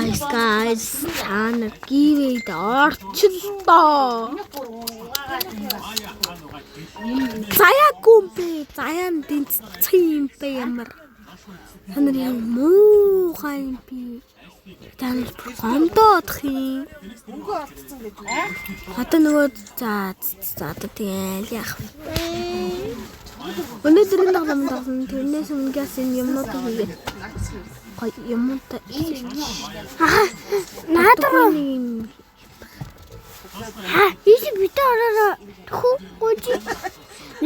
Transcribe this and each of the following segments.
Guys, цаана гівэд орчлоо. Заяаггүй заяан дэнцсэн юм бэ ямар. Танар юм муухай юм би. Танар гомдоодох юм. Үгүй орцсон гэдэг. Одоо нөгөө за одоо тэгэл яах вэ? Өнөөдөр энэ дагламын тэрнээс өмнөөс энэ юмнуудыг хийгээд юмтай наадаа ийш битээ ороо хөөж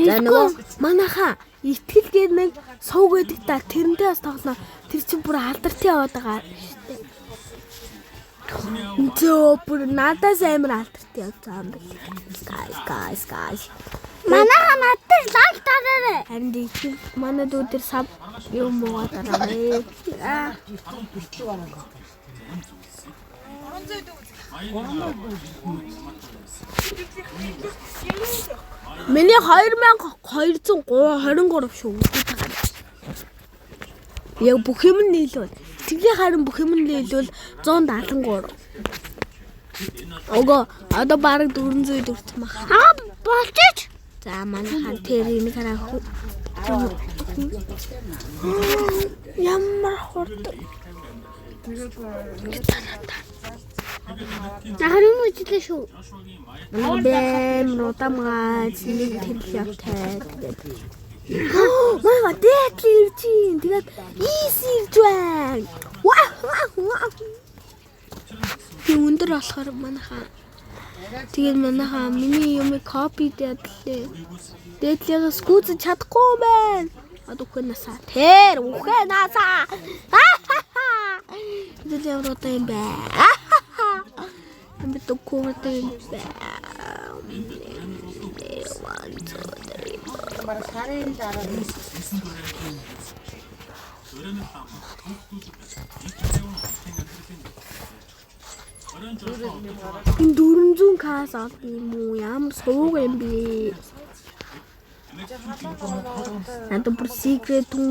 за нөгөө манайха итгэлгээд нэг сууг байдаг та тэрнтэй бас тоглоно тэр чинь бүр алдартай яваад байгаа штэ зөө бүр надаас амар алдартай явж байгаа юм байна guys манайха надад лайк дараарай харин тийм манай дүүдэр сав юм уу дараарай Миний 2223 шүү. Яг бүх юм нийлвэл тэгээ харин бүх юм нийлвэл 173. Ого, одоо бараг 440 мах. Болчих. За манайхан тэр энийг хараа. Ямар хурд. Захарын үжилээ шүү. Бэм ротамгац нэг төлөвтэй. Маа дэтлэр чинь тэгээд easy drag. Вау. Тэг өндөр болохоор манайхаа. Тэгээд манайхаа миний юмыг копи дэтлээ. Дэтлээс гүйцэж чадахгүй юм байна. Уханасаа тэр уханасаа. Бид яваад юм бэ. Бид төгөөд юм бэ. Мархарын дараа энэ 400 кас авт юм уу? Ямар сууг юм бэ? Надад бүр secret тун.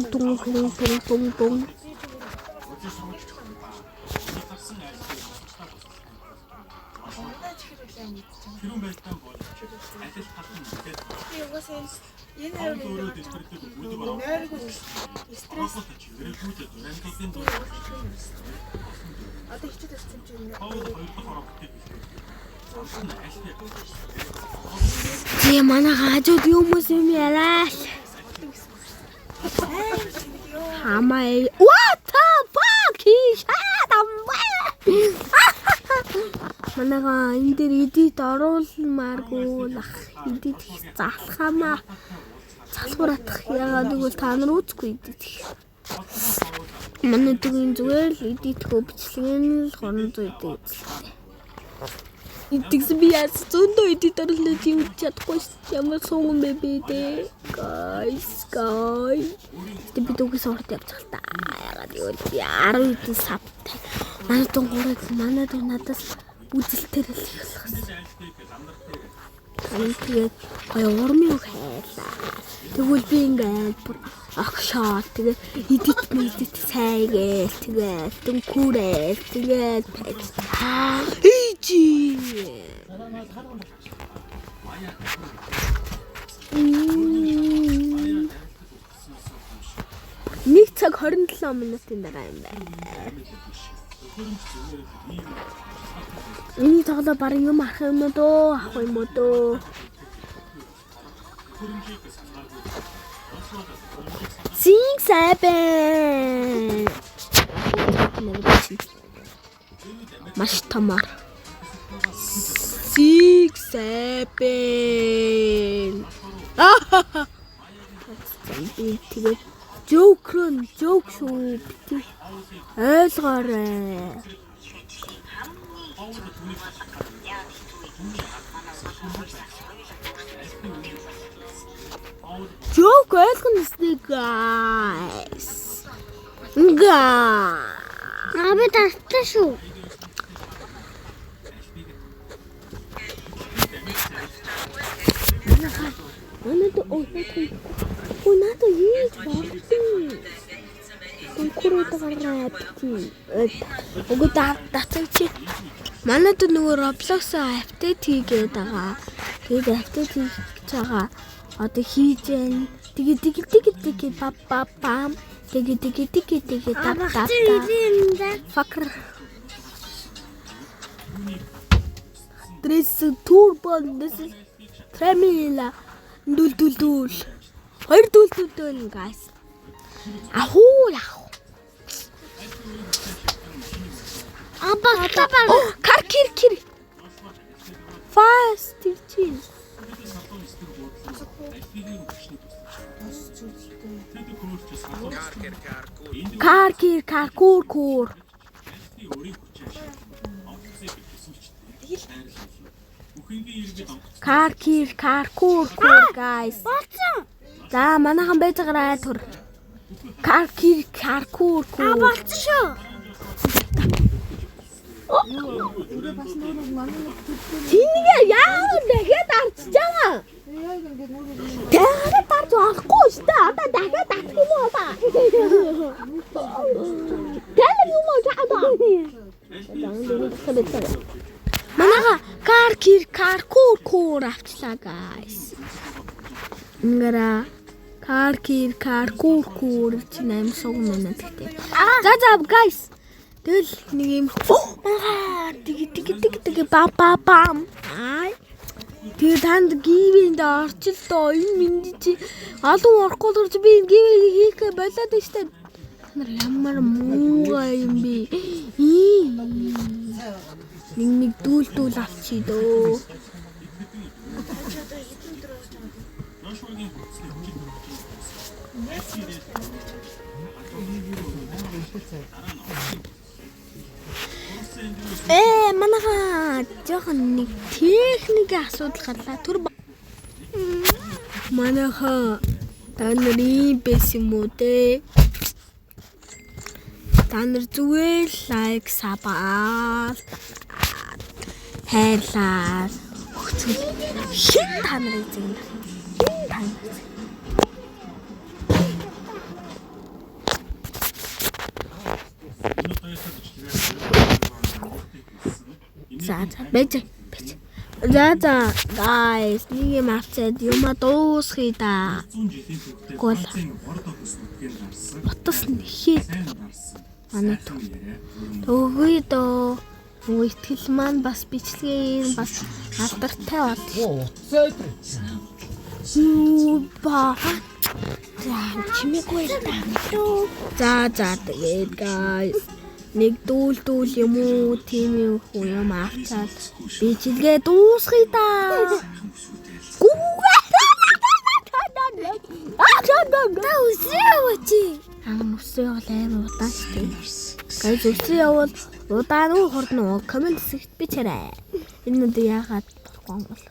Тий манай хажууд юмс юм яалаа. Хамаа what the fuck манайга энэ дээр эдит оруулмааргүй лах эдит заалах хамаа залхууратах яагаад гэвэл та нар үзгүй эдит манай дүгийн зүгээр л эдит хөвчлэн л 300 эдит Itix bias зөндөө эдит оруулаад тийм чадахгүй ямар сууган бэ дээ guys би дүүгээс орд явж байгаа та яагаад гэвэл би 10 эдит савтай манай дунгаараа манай дуу надаас үзэлтээр л их болгосон тэгээд гоё урмын хайлаа тэгвэл би ингээд бүр акшаа тэгээд эдит сайгээл тэгээд дүнкүрээ тэгээд ичи нэг цаг 27 минутын дараа юм байна. Эний тоглоо барин юм ах юм дөө ах юм дөө. Син сайбэн. Маш тамар. Сик сайбэн. Тэгээд жоок шүү. Ойлгоорой. Joke ойлгоно guys. Абе тастай шүү. Надад яаж болсон? Куруудаа гараад үгүй датагчи. Манайд нөгөө Roblox апдейт хийгээд байгаа. Тэгээд апдейт хийж байгаа. Одоо хийж байна. Тэгээ пам. Тэгээ тап. Fucker. This is turbo. This is tremila. Дул. Хоёр дул guys. Ахуу. Кар кир. Fast chill. Кар кур. Кар кур guys. За манайхан байж байгаарай түр. Кар кур. болцсон шүү. Чиний яа дахиад арчиж байгаа. Тэгээд тарж болохгүй шүү дээ. Одоо дахиад татах юм уу ба? Тэгэл юм уу жаада? Манайха кар кур авчлаа guys. Ингара кар кур чинь аим суг мэнэ тэгтээ. За guys. Тэгэл нэг юм тэгээ бам. Ай. Тэгээ танд гивэнд орчлоо. Энэ минь чи олон орохгүй дурч би энэ гивэ хийх болоод штэ. Ямар муугай юм бэ? Нэг дүүл авчи дөө. Манайха жоохон нэг техникийн асуудал гарлаа. Түр манайха та нарын бэс юм уу те? Та нар зүгээр лайк сабаа хайрлаа. Хин та нарын зэн. Бэж. За guys, нэг юм авчаад юма дуусхий да. Гол. Утас нэхэд. Манай төгөө дөө. Нөгөө итгэл маань бас бичлэгийн бас алдартай бол. Ба. Чимээгүй та. За тэгээд guys. Нэг дүүл юм уу тийм юм авчаад бичлэгээ дуусгая да. Үсээ бол амар удаан шүү дээ. Гайз үсээ явал удаан уу хордно комент хэсэгт бичээрэй. Энэ нь яагаад болохгүй юм бол.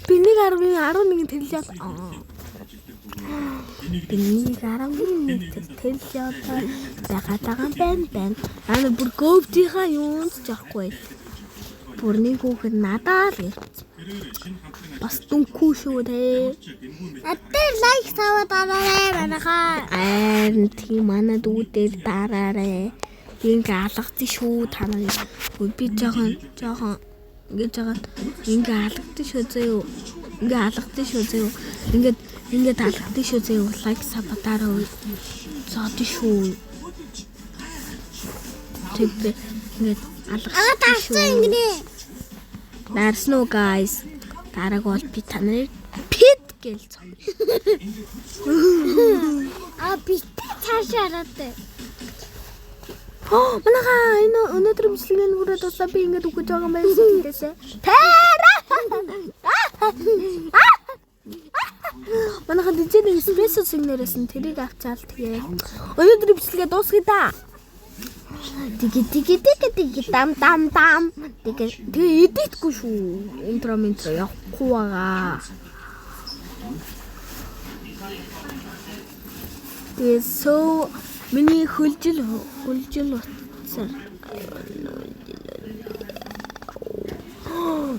Би 1.11 тэрлээд Бинний тэл яагаад байна. Ана бүр говтийнхаа юунд ч явахгүй. Бүрний хүүхэд надад л бас дүнхүү шүү те. Атэр лайк таваад дараарай манайхаа. Тийм манай дүүдээр дараарай. Ингээ алгадсан шүү та нар. Би жоохон ингээ алгадсан шүү зөө. Ингээд алгадсан шүү зөө. Лайк сабатаараа зоод шүү. Тэг ингээд алгадсан шүү. That's no guys. Дараг бол би та нарыг пит гэж цог. Би цаашаа ороод. Манайха энэ өнөөдөр бичлэгийн нүрээ тусаа би ингээд үгэж байгаа юм байсан гэдээсээ. Манайха дижитал эспрессо сигнэрээс нь тэрийг авчаал тэгээ. Өнөөдөр бичлэгээ дуусгая да. Тиги дам. Тэгээ эдитгүй шүү. Интро явахгүй байгаа. Тэгээ соо миний хөлжил утсаар.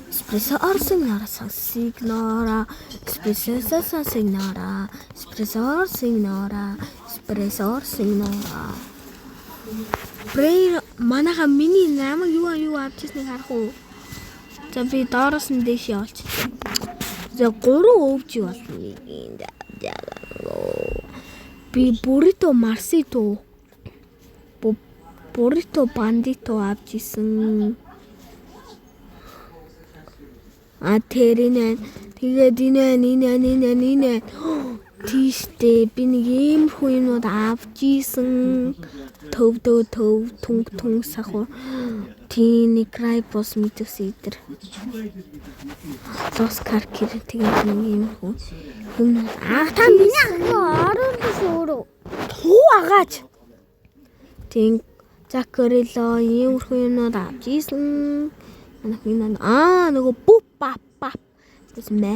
Espresso signora, signora, espresso signora, espresso signora, espresso signora. Prayer манайха миний намайг юу авчихсныг харах уу? За би доороос нь дэш явуулчих. За 3 өвч болно. Би burrito marsito. Burrito bandito авчихсан. Тэгээд энэ тийштэй би нэг иймэрхүү юмуд авчихсан. Төв түнг сахуу тины крайпос митс идэр Оскар кэр тэгээд нэг иймэрхүү юм та миний оруулах өөрөө туу агаач тийм закорило иймэрхүү юмуд авчихсан. Нөгөө буп пап гэсэн мэ.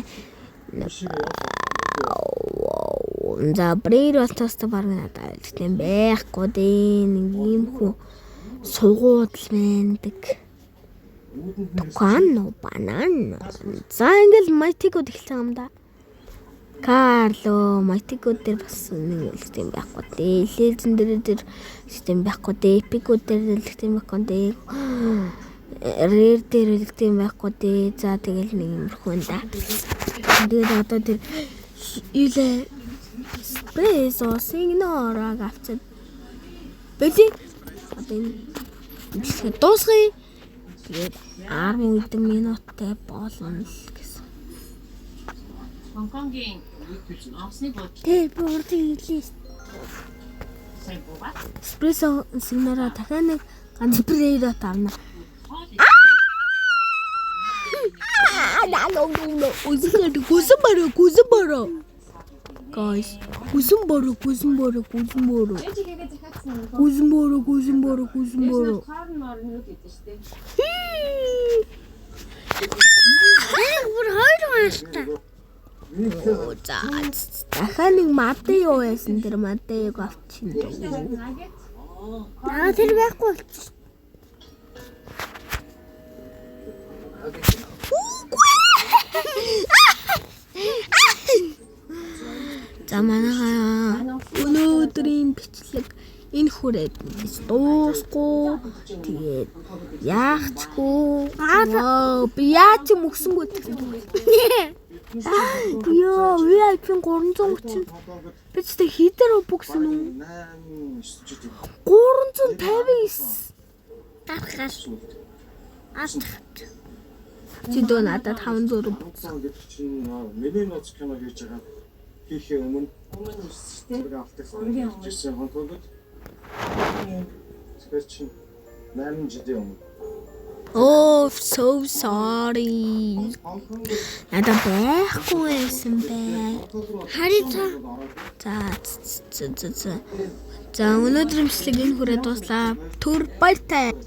За брейр болтоостой баг надад тийм байхгүй дээ. Нэг юм хүү сугуудл мэндэг. Тукано банан. За ингээл майтикод эхэлсэн юм да. Карло майтикод дээр бас нэг л тийм байхгүй дээ. Лезен дээр тийм байхгүй дээ. Эпикод дээр л тийм байхгүй дээ. Рэр дээр л тийм байхгүй дээ. За тэгэл нэг юм хүн да. Тэгээд одоо тэр илээ Espresso signora гавцад. Бэлий. Одоо энэ дуусгая. Тэгээд 10 минуттай болно л гэсэн. Гонконгийн авсны бод. Тэ бүрдийг хэлээ. Сайн бууга. Espresso signora дахиад нэг ганц брейдо тавна. Гүзэн Guys, гүзэн бороо. Бүр хоёр хааштай. За дахиад нэг мадэ юу байсан тэр мадыг авчихна. Аа тэр байхгүй болчих. За манайхаа өнөөдрийн бичлэг энэ хүрээд дуусгүй. Тэгээд яахчгүй. Би яаж юм өгсөнгөө гэсэн. Йоо, VIP 330. Би ч тэг хитэр өгсөн үү? 359. Гаргал. Чи дөө надад 500 өгсөн. Миний ноц кино хийж байгаа хийхээ өмнө зураг автсан гэсэн хонтолд скетч 8 жилийн өмнө. Oh, so sorry. Надад байхгүй байсан бай. Харин За өнөөдрийн бичлэг энэ хүрээд дуслаа. Түр баяртай.